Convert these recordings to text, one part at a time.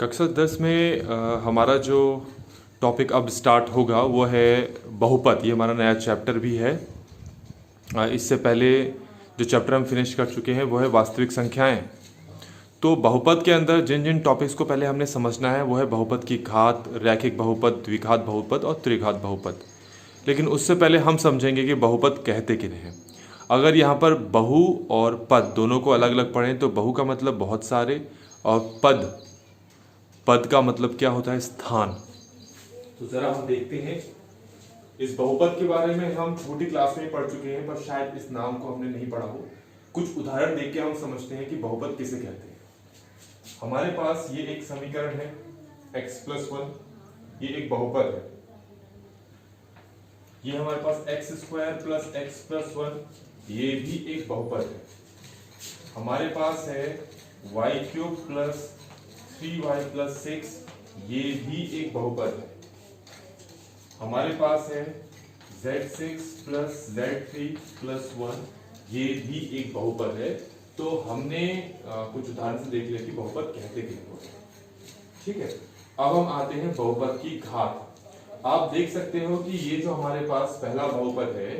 कक्षा 10 में हमारा जो टॉपिक अब स्टार्ट होगा वो है बहुपद। ये हमारा नया चैप्टर भी है। इससे पहले जो चैप्टर हम फिनिश कर चुके हैं वो है वास्तविक संख्याएं। तो बहुपद के अंदर जिन जिन टॉपिक्स को पहले हमने समझना है वो है बहुपद की घात, रैखिक बहुपद, द्विघात बहुपद और त्रिघात बहुपद। लेकिन उससे पहले हम समझेंगे कि बहुपद कहते किन्हें हैं। अगर यहाँ पर बहु और पद दोनों को अलग अलग पढ़ें तो बहु का मतलब बहुत सारे और पद का मतलब क्या होता है? स्थान। तो जरा हम देखते हैं इस बहुपद के बारे में। हम छोटी क्लास में पढ़ चुके हैं पर शायद इस नाम को हमने नहीं पढ़ा हो। कुछ उदाहरण देख के हम समझते हैं कि बहुपद किसे कहते हैं। हमारे पास ये एक समीकरण है x+1, ये एक बहुपद है। ये हमारे पास x² + x+1, ये भी एक बहुपद है। हमारे पास है y³ + 3y + 6, ये भी एक बहुपद है। हमारे पास है z6 + z3 + 1, ये भी एक बहुपद है। तो हमने कुछ उदाहरण से देख लिया कि बहुपद कहते किसको हैं। ठीक है, अब हम आते हैं बहुपद की घात। आप देख सकते हो कि ये जो हमारे पास पहला बहुपद है,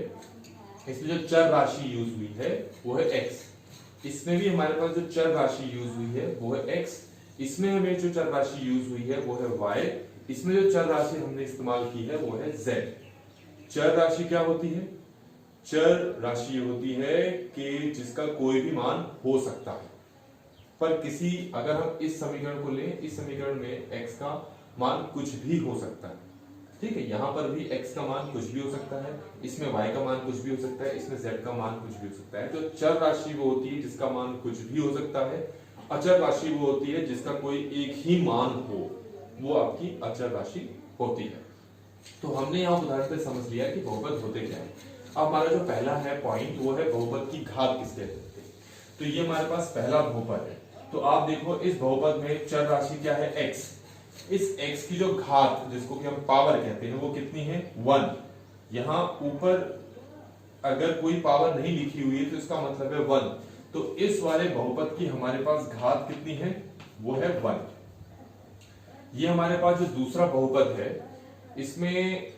इसमें जो चर राशि यूज हुई है वो है x। इसमें भी हमारे पास जो चर राशि यूज हुई है वो है x। इसमें हमें जो चर राशि यूज हुई है वो है y। इसमें जो चर राशि हमने इस्तेमाल की है वो है z। चर राशि क्या होती है? चर राशि होती है कि जिसका कोई भी मान हो सकता है। पर किसी अगर हम इस समीकरण को लें, इस समीकरण में x का मान कुछ भी हो सकता है। ठीक है, यहाँ पर भी x का मान कुछ भी हो सकता है, इसमें y का मान कुछ भी हो सकता है, इसमें z का मान कुछ भी हो सकता है। तो चर राशि वो होती है जिसका मान कुछ भी हो सकता है। अचर राशि वो होती है जिसका कोई एक ही मान हो, वो आपकी अचर राशि होती है। तो हमने यहाँ उदाहरण पे समझ लिया कि बहुपद होते क्या है। अब हमारा जो पहला है पॉइंट वो है बहुपद की घात किसके कहते हैं। तो ये हमारे पास पहला बहुपद है। तो आप देखो इस बहुपद में चर राशि क्या है? x। इस x की जो घात, जिसको कि हम पावर कहते हैं, वो कितनी है? 1। यहाँ ऊपर अगर कोई पावर नहीं लिखी हुई है तो इसका मतलब है 1। तो इस वाले बहुपद की हमारे पास घात कितनी है? वो है 1। ये हमारे पास जो दूसरा बहुपद है, इसमें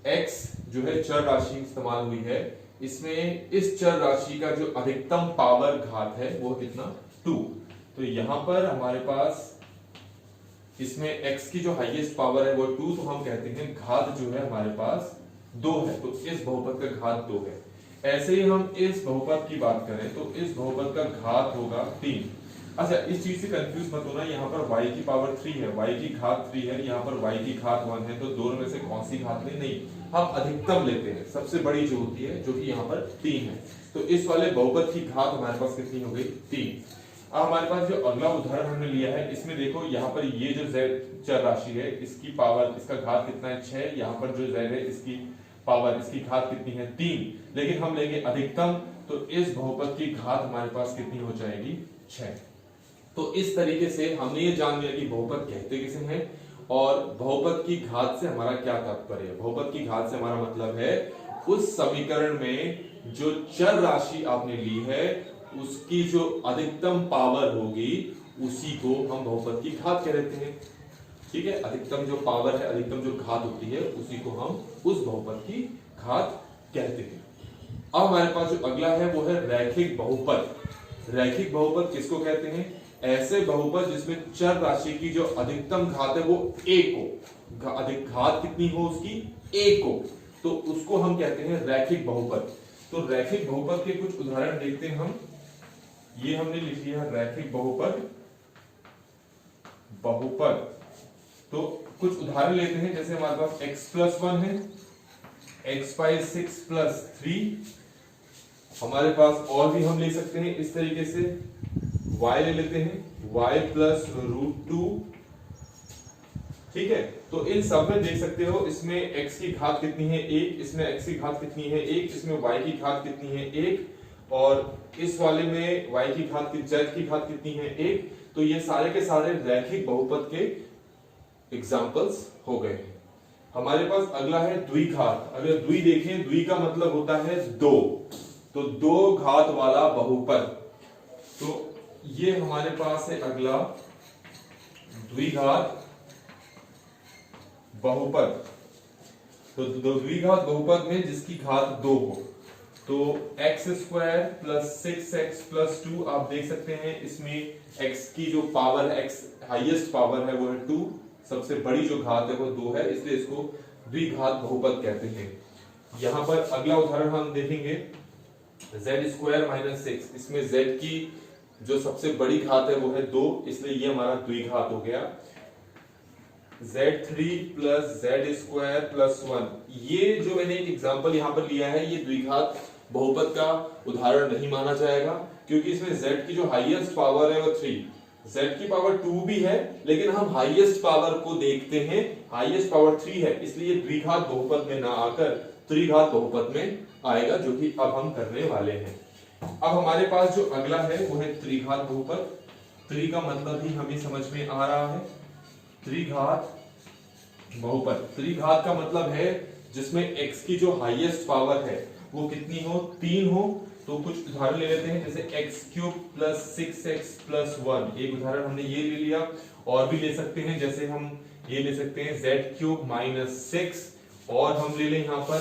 x जो है चर राशि इस्तेमाल हुई है। इसमें इस चर राशि का जो अधिकतम पावर घात है वो कितना? 2। तो यहां पर हमारे पास इसमें x की जो हाईएस्ट पावर है वो 2, तो हम कहते हैं घात जो है हमारे पास 2 है। तो इस बहुपद का घात 2 है। ऐसे ही हम इस बहुपद की बात करें तो इस बहुपद का घात होगा 3। अच्छा, इस चीज से कंफ्यूज मत होना, यहाँ पर y की पावर 3 है, y की घात 3 है, यहाँ पर y की घात 1 है। तो दोनों में से कौन सी घात लें? नहीं, हम अधिकतम लेते हैं, सबसे बड़ी जो होती है, जो कि यहाँ पर 3 है। तो इस वाले बहुपद की घात हमारे पास कितनी हो गई? 3। अब हमारे पास जो अगला उदाहरण हमने लिया है, इसमें देखो यहाँ पर ये जो z चर राशि है, इसकी पावर, इसका घात कितना है? 6। यहाँ पर जो z है, इसकी पावर, इसकी घात कितनी है? 3। लेकिन हम लेंगे अधिकतम, तो इस बहुपद की घात हमारे पास कितनी हो जाएगी? 6। तो इस तरीके से हमने ये जान लिया कि बहुपद कहते किसे हैं और बहुपद की घात से हमारा क्या तात्पर्य है। बहुपद की घात से हमारा मतलब है उस समीकरण में जो चर राशि आपने ली है उसकी जो अधिकतम पावर होगी उसी को हम बहुपद की घात कह देते हैं। ठीक है, अधिकतम जो पावर है, अधिकतम जो घात होती है, उसी को हम उस बहुपद की घात कहते हैं। अब हमारे पास जो अगला है वो है रैखिक बहुपद। रैखिक बहुपद किसको कहते हैं? ऐसे बहुपद जिसमें चर राशि की जो अधिकतम घात है वो 1 हो, अधिक घात कितनी हो उसकी? 1 हो, तो उसको हम कहते हैं रैखिक बहुपद। तो रैखिक बहुपद के कुछ उदाहरण देखते हैं हम। ये हमने लिख लिया है रैखिक बहुपद। तो कुछ उदाहरण लेते हैं, जैसे हमारे पास x+1 है, x/6 + 3। हमारे पास और भी हम ले सकते हैं इस तरीके से, y ले लेते हैं, y + √2। ठीक है, तो इन सब में देख सकते हो, इसमें x की घात कितनी है? 1। इसमें x की घात कितनी है? 1। इसमें y की घात कितनी है? 1। और इस वाले में y की घात z की घात कितनी है? 1। तो ये सारे के सारे रैखिक बहुपद के एग्जाम्पल्स हो गए। हमारे पास अगला है द्विघात। अगर द्वि देखें, द्वि का मतलब होता है 2, तो 2 घात वाला बहुपद। तो ये हमारे पास है अगला द्विघात बहुपद, तो द्विघात बहुपद में जिसकी घात 2 हो, तो x square plus 6x plus 2, आप देख सकते हैं इसमें x की जो पावर है, x हाईएस्ट पावर है वो है 2, सबसे बड़ी जो घात है वो 2 है, इसलिए इसको द्विघात बहुपद कहते हैं। यहां पर अगला उदाहरण हम देखेंगे z स्क्वायर माइनस 6, इसमें z की जो सबसे बड़ी घात है वो है 2, इसलिए ये हमारा द्विघात हो गया। z3 plus Z square plus 1, ये जो मैंने एक एग्जांपल यहाँ पर लिया है ये द्विघात बहुपद का उदाहरण नहीं माना जाएगा, क्योंकि इसमें z की जो हाईएस्ट पावर है वो 3, z की पावर 2 भी है, लेकिन हम हाईएस्ट पावर को देखते हैं, हाईएस्ट पावर 3 है, इसलिए द्विघात बहुपद में ना आकर त्रिघात बहुपद में आएगा, जो कि अब हम करने वाले हैं। अब हमारे पास जो अगला है वो है त्रिघात बहुपद। त्रि का मतलब ही हमें समझ में आ रहा है, त्रिघात बहुपद। त्रिघात का मतलब है जिसमें x की जो हाईएस्ट पावर है वो कितनी हो, 3 हो। तो कुछ उदाहरण ले लेते हैं, जैसे x cube plus 6x plus 1, एक उदाहरण हमने ये ले लिया, और भी ले सकते हैं, जैसे हम ये ले सकते हैं z क्यूब माइनस 6, और हम ले लें यहाँ पर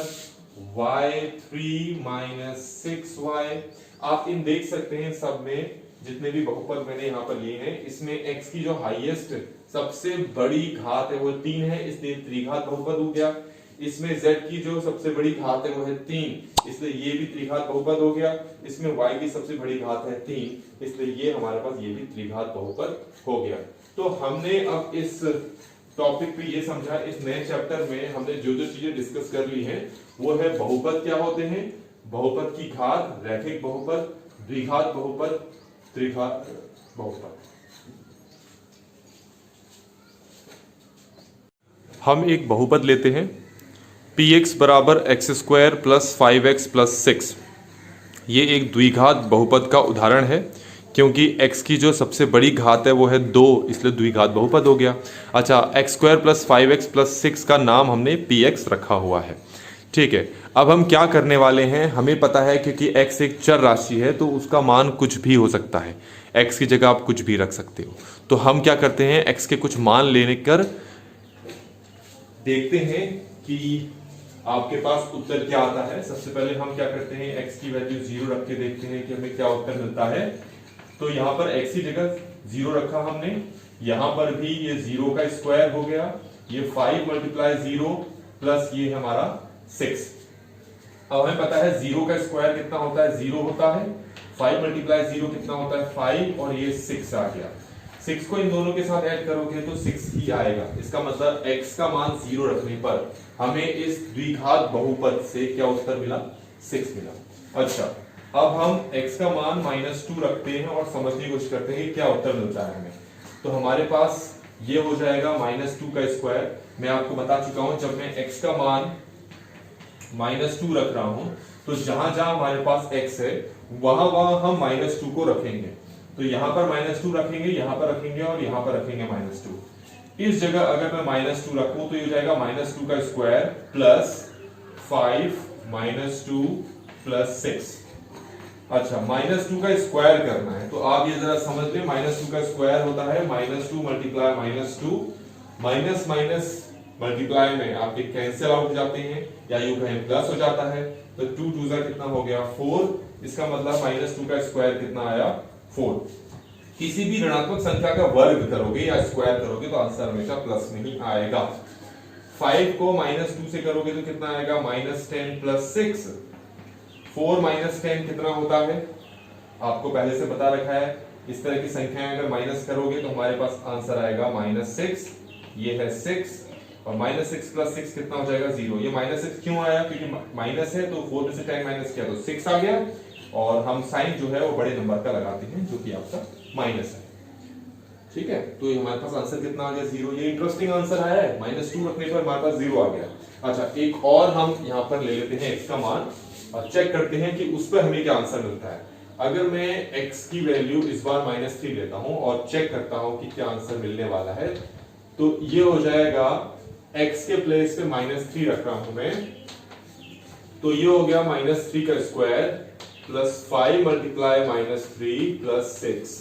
y3 माइनस 6y। आप इन देख सकते हैं सब में जितने भी बहुपद मैंने यहाँ पर लिए हैं, इसमें x की जो हाईएस्ट सबसे बड़ी घात है वो 3 है, इसलिए त्रिघात बहुपद हो गया। इसमें z की जो सबसे बड़ी घात है वो है 3, इसलिए ये भी त्रिघात बहुपद हो गया। इसमें y की सबसे बड़ी घात है 3, इसलिए ये हमारे पास ये भी त्रिघात बहुपद हो गया। तो हमने अब इस टॉपिक पे ये समझा, इस नए चैप्टर में हमने जो जो चीजें डिस्कस कर ली हैं वो है बहुपद क्या होते हैं, बहुपद की घात, रैखिक बहुपद, द्विघात बहुपद, त्रिघात बहुपद। हम एक बहुपद लेते हैं px बराबर x square plus 5x plus 6। ये एक द्विघात बहुपद का उदाहरण है, क्योंकि x की जो सबसे बड़ी घात है वो है 2, इसलिए द्विघात बहुपद हो गया। अच्छा, x square plus 5x plus 6 का नाम हमने px रखा हुआ है। ठीक है, अब हम क्या करने वाले हैं, हमें पता है क्योंकि x एक चर राशि है तो उसका मान कुछ भी हो सकता है, x की जगह आप कुछ भी रख सकते हो। तो हम क्या करते हैं, x के कुछ मान लेने कर देखते हैं कि आपके पास उत्तर क्या आता है। सबसे पहले हम क्या करते हैं, x की वैल्यू 0 रख के देखते हैं कि हमें क्या उत्तर मिलता है। तो यहाँ पर x की जगह 0 रखा हमने, यहाँ पर भी ये 0 का स्क्वायर हो गया, ये 5 मल्टीप्लाई 0 प्लस ये हमारा 6। अब हमें पता है 0 का स्क्वायर कितना होता है, 0 होता है, 5 मल्टीप्लाई 0 कितना होता है 5, और ये 6 आ गया। 6 को इन दोनों के साथ ऐड करोगे तो 6 ही आएगा। इसका मतलब x का मान 0 रखने पर हमें इस द्विघात बहुपद से क्या उत्तर मिला, 6 मिला। अच्छा, अब हम x का मान -2 रखते हैं और समझने की कोशिश करते हैं कि क्या उत्तर मिलता है हमें। तो हमारे पास ये हो जाएगा -2 का स्क्वायर। मैं आपको बता चुका हूं, जब मैं x का मान -2 रख रहा हूं तो जहां जहां हमारे पास x है वहां वहां हम -2 को रखेंगे। तो यहां पर -2 रखेंगे, यहां पर रखेंगे और यहां पर रखेंगे -2। इस जगह अगर मैं -2 रखूं तो ये हो जाएगा -2 का स्क्वायर प्लस 5 -2 प्लस 6। अच्छा, -2 का स्क्वायर करना है तो आप ये जरा समझ लें, -2 का स्क्वायर होता है -2 मल्टीप्लाई -2, माइनस माइनस मल्टीप्लाई में आपके कैंसिल आउट हो जाते हैं, या यूं कहें प्लस हो जाता है। तो 2 2 जा कितना हो गया 4, इसका मतलब -2 का स्क्वायर कितना आया 4। किसी भी ऋणात्मक संख्या का वर्ग करोगे या स्क्वायर करोगे तो आंसर हमेशा प्लस में ही आएगा। 5 को -2 से करोगे तो कितना आएगा -10 प्लस 6। 4 -10 कितना होता है, आपको पहले से बता रखा है। इस तरह की संख्याएं अगर माइनस करोगे तो हमारे पास आंसर आएगा -6, ये है 6, और -6 प्लस 6 कितना हो जाएगा 0। ये -6 क्यों आया, क्योंकि माइनस है तो 4 में से 10 माइनस किया तो 6 आ गया, और हम साइन जो है वो बड़े नंबर का लगाते हैं जो कि आपका माइनस है। ठीक है, तो ये हमारे पास आंसर कितना आ गया 0। ये इंटरेस्टिंग आंसर आया है, -2 रखने पर हमारे पास 0 आ गया। अच्छा, एक और हम यहाँ पर ले लेते हैं x का मान और चेक करते हैं कि उस पर हमें क्या आंसर मिलता है। अगर मैं x की वैल्यू इस बार -3 लेता हूं और चेक करता हूं कि क्या आंसर मिलने वाला है, तो ये हो जाएगा x के प्लेस पे -3 रख रहा हूं मैं, तो ये हो गया -3 का स्क्वायर प्लस 5 मल्टीप्लाई -3 प्लस 6।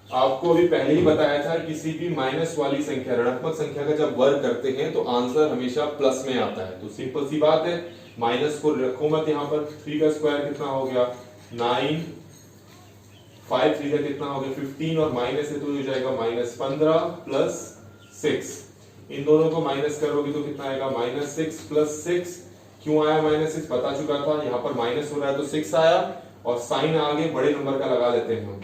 आपको अभी पहले ही बताया था किसी भी माइनस वाली संख्या, ऋणात्मक संख्या का जब वर्ग करते हैं तो आंसर हमेशा प्लस में आता है। तो सिंपल सी बात है, माइनस को रखो मत यहाँ पर। 3 का स्क्वायर कितना हो गया 9, 5 3 का कितना हो गया 15 और माइनस है तो हो जाएगा -15 प्लस 6। इन दोनों को माइनस करोगे तो कितना आएगा -6 प्लस 6। क्यों आया -6 बता चुका था, यहाँ पर माइनस हो रहा है तो 6 आया और साइन आगे बड़े नंबर का लगा लेते हैं हम।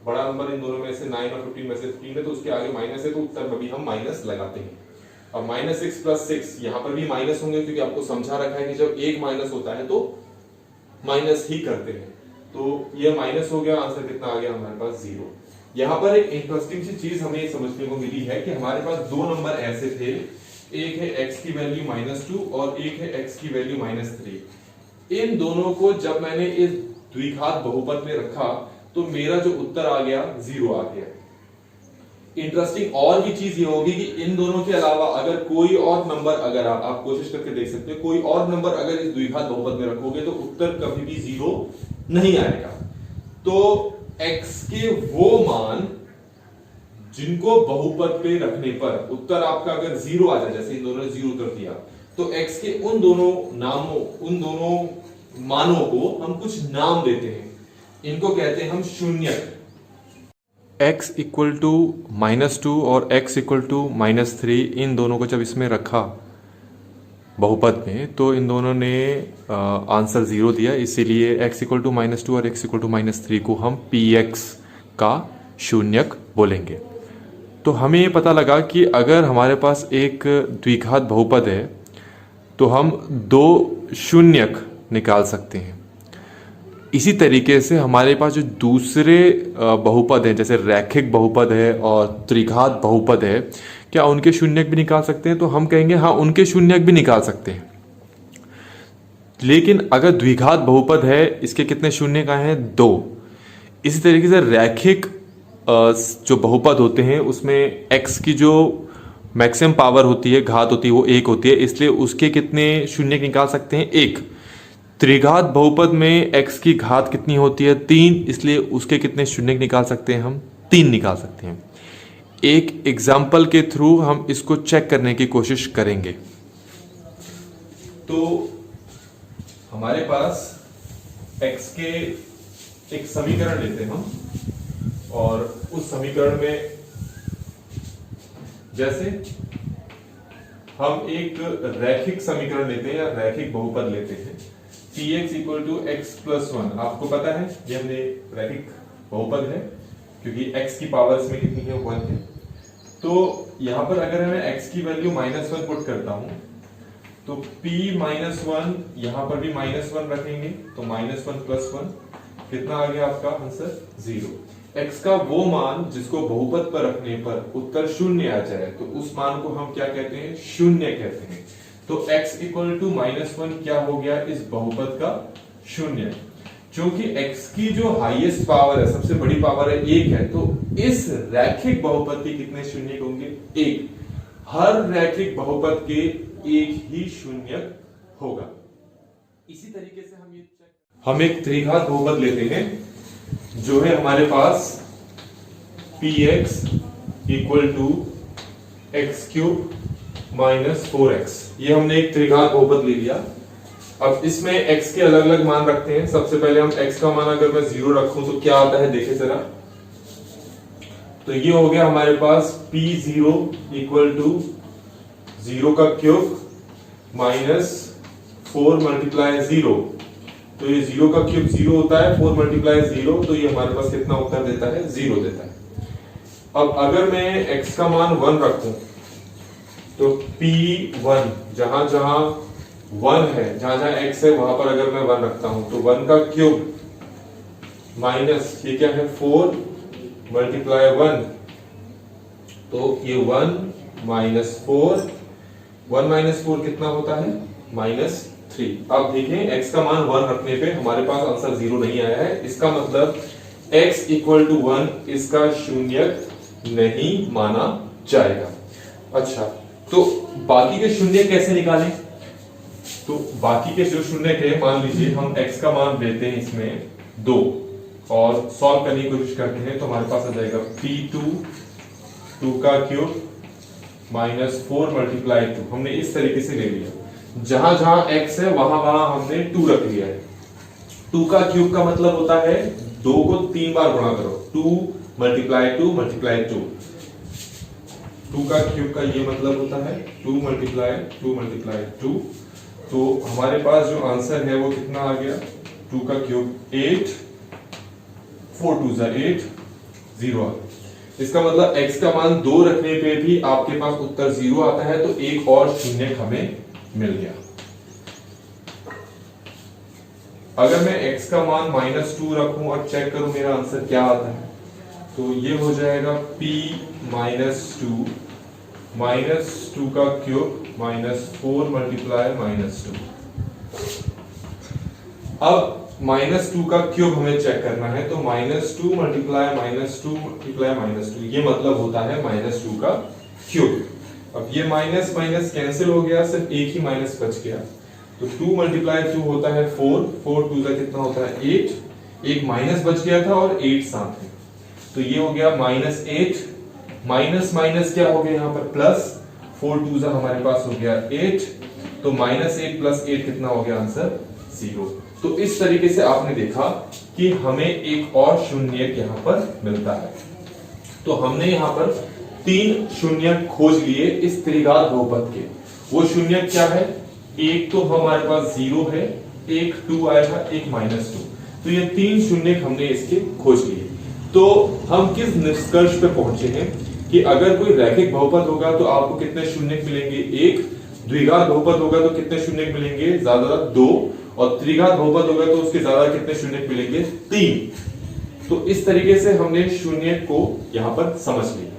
बड़ा नंबर इन दोनों में से 9 और 15 में से 15 है तो उसके आगे माइनस है तो उत्तर में भी हम माइनस लगाते हैं। अब -6 प्लस 6 यहाँ पर भी माइनस होंगे क्योंकि आपको समझा रखा है कि जब एक माइनस होता है तो माइनस ही करते हैं। तो ये माइनस हो गया, आंसर कितना आ गया हमारे पास 0। यहाँ पर एक इंटरेस्टिंग सी चीज हमें समझने को मिली है कि हमारे पास दो नंबर ऐसे थे, एक है x की वैल्यू -2 और एक है x की वैल्यू -3। इन दोनों को जब मैंने इस द्विघात बहुपद में रखा तो मेरा जो उत्तर आ गया 0 आ गया। इंटरेस्टिंग और भी चीज ये होगी कि इन दोनों के अलावा अगर कोई और नंबर, अगर आप कोशिश करके देख सकते हो, कोई और नंबर अगर इस द्विघात बहुपद में रखोगे तो उत्तर कभी भी 0 नहीं आएगा। तो x के वो मान जिनको बहुपद पे रखने पर उत्तर आपका अगर 0 आ जाए, जैसे इन दोनों ने 0 उत्तर दिया, तो x के उन दोनों नामों, उन दोनों मानों को हम कुछ नाम देते हैं। इनको कहते हैं हम शून्यक। x इक्वल टू -2 और x इक्वल टू -3, इन दोनों को जब इसमें रखा बहुपद में तो इन दोनों ने आंसर 0 दिया, इसीलिए x इक्वल टू -2 और x इक्वल टू -3 को हम px का शून्यक बोलेंगे। तो हमें ये पता लगा कि अगर हमारे पास एक द्विघात बहुपद है तो हम दो शून्यक निकाल सकते हैं। इसी तरीके से हमारे पास जो दूसरे बहुपद हैं, जैसे रैखिक बहुपद है और त्रिघात बहुपद है, क्या उनके शून्यक भी निकाल सकते हैं? तो हम कहेंगे हाँ, उनके शून्यक भी निकाल सकते हैं। लेकिन अगर द्विघात बहुपद है, इसके कितने शून्यक आए हैं? 2। इसी तरीके से रैखिक जो बहुपद होते हैं उसमें x की जो मैक्सिमम पावर होती है, घात होती है, वो 1 होती है, इसलिए उसके कितने शून्यक निकाल सकते हैं? 1। त्रिघात बहुपद में x की घात कितनी होती है? 3, इसलिए उसके कितने शून्यक निकाल सकते हैं? हम 3 निकाल सकते हैं। एक एग्जाम्पल के थ्रू हम इसको चेक करने की कोशिश करेंगे। तो हमारे पास x के एक समीकरण लेते हैं हम, और उस समीकरण में जैसे हम एक रैखिक समीकरण लेते हैं या रैखिक बहुपद लेते हैं, px equal to x plus 1। आपको पता है ये हमने रैखिक बहुपद है क्योंकि x की पावर इसमें कितनी है? 1 है। तो यहां पर अगर मैं x की वैल्यू -1 पुट करता हूं तो p -1, यहां पर भी -1 रखेंगे तो -1 प्लस 1 कितना आ गया आपका आंसर? 0। x का वो मान जिसको बहुपद पर रखने पर उत्तर 0 आ जाए तो उस मान को हम क्या कहते हैं? शून्य कहते हैं। तो x इक्वल टू -1 क्या हो गया इस बहुपद का? शून्य। क्योंकि x की जो हाईएस्ट पावर है, सबसे बड़ी पावर है 1 है, तो इस रैखिक बहुपद के कितने शून्यक होंगे? 1। हर रैखिक बहुपद के एक ही शून्यक होगा। इसी तरीके से हम एक त्रिघात बहुपद लेते हैं जो है हमारे पास px equal to x³ -4x। ये हमने एक त्रिघात बहुपद ले लिया। अब इसमें x के अलग अलग मान रखते हैं। सबसे पहले हम x का मान अगर मैं 0 रखूं तो क्या आता है देखें जरा। तो ये हो गया हमारे पास p0 इक्वल टू 0 का क्यूब -4 मल्टीप्लाई 0। तो ये 0 का क्यूब 0 होता है, 4 मल्टीप्लाई 0, तो ये हमारे पास कितना उत्तर देता है? 0 देता है। अब अगर मैं x का मान 1 रखूं तो p1, जहां जहां 1 है, जहां जहां x है वहां पर अगर मैं 1 रखता हूं तो 1 का क्यूब माइनस ये क्या है? 4 मल्टीप्लाई 1, तो ये 1 -4, 1 - 4 कितना होता है? -3। अब देखें x का मान 1 रखने पे हमारे पास आंसर 0 नहीं आया है। इसका मतलब x इक्वल टू 1 इसका शून्यक नहीं माना जाएगा। अच्छा, तो बाकी के शून्य कैसे निकालें? तो बाकी के जो शून्य है, मान लीजिए हम x का मान देते हैं इसमें 2, और सॉल्व करने की कोशिश करते हैं तो हमारे पास आ जाएगा P2 2 का क्यूब माइनस 4 मल्टीप्लाई 2। हमने इस तरीके से ले लिया, जहां जहां x है वहां वहां हमने 2 रख लिया है। 2 का क्यूब का मतलब होता है 2 को 3 बार गुणा करो, 2 मल्टीप्लाई 2 मल्टीप्लाई 2। 2 का क्यूब का ये मतलब होता है 2 मल्टीप्लाई 2 मल्टीप्लाई 2। तो हमारे पास जो आंसर है वो कितना आ गया, 2 का क्यूब 8, 4 2 8 0 आ गया। इसका मतलब x का मान 2 रखने पे भी आपके पास उत्तर 0 आता है, तो एक और शून्य हमें मिल गया। अगर मैं x का मान -2 रखूं और चेक करूं मेरा आंसर क्या आता है, तो ये हो जाएगा p -2 का क्यूब -4 मल्टीप्लाई -2। अब -2 का क्यूब हमें चेक करना है, तो -2 मल्टीप्लाई -2 मल्टीप्लाई -2, ये मतलब होता है -2 का क्यूब। अब ये माइनस माइनस कैंसिल हो गया, सिर्फ एक ही माइनस बच गया, तो 2 मल्टीप्लाई 2 होता है 4, 4 2 का कितना होता है 8, एक माइनस बच गया था और 8 साथ है, तो ये हो गया -8, माइनस माइनस क्या हो गया यहाँ पर प्लस, 4 2 हमारे पास हो गया 8, तो -8 प्लस 8 कितना हो गया आंसर 0। तो इस तरीके से आपने देखा कि हमें एक और शून्य यहाँ पर मिलता है। तो हमने यहाँ पर 3 शून्य खोज लिए इस त्रिघात बहुपद के। वो शून्य क्या है, एक तो हमारे पास 0 है, एक 2 आया था, एक -2, तो ये 3 शून्य हमने इसके खोज लिए। तो हम किस निष्कर्ष पे पहुंचे हैं कि अगर कोई रैखिक बहुपद होगा तो आपको कितने शून्य मिलेंगे, 1, द्विघात बहुपद होगा तो कितने शून्य मिलेंगे, ज्यादा 2, और त्रिघात बहुपद होगा तो उसके ज्यादा कितने शून्य मिलेंगे, 3। तो इस तरीके से हमने शून्य को यहां पर समझ लिया।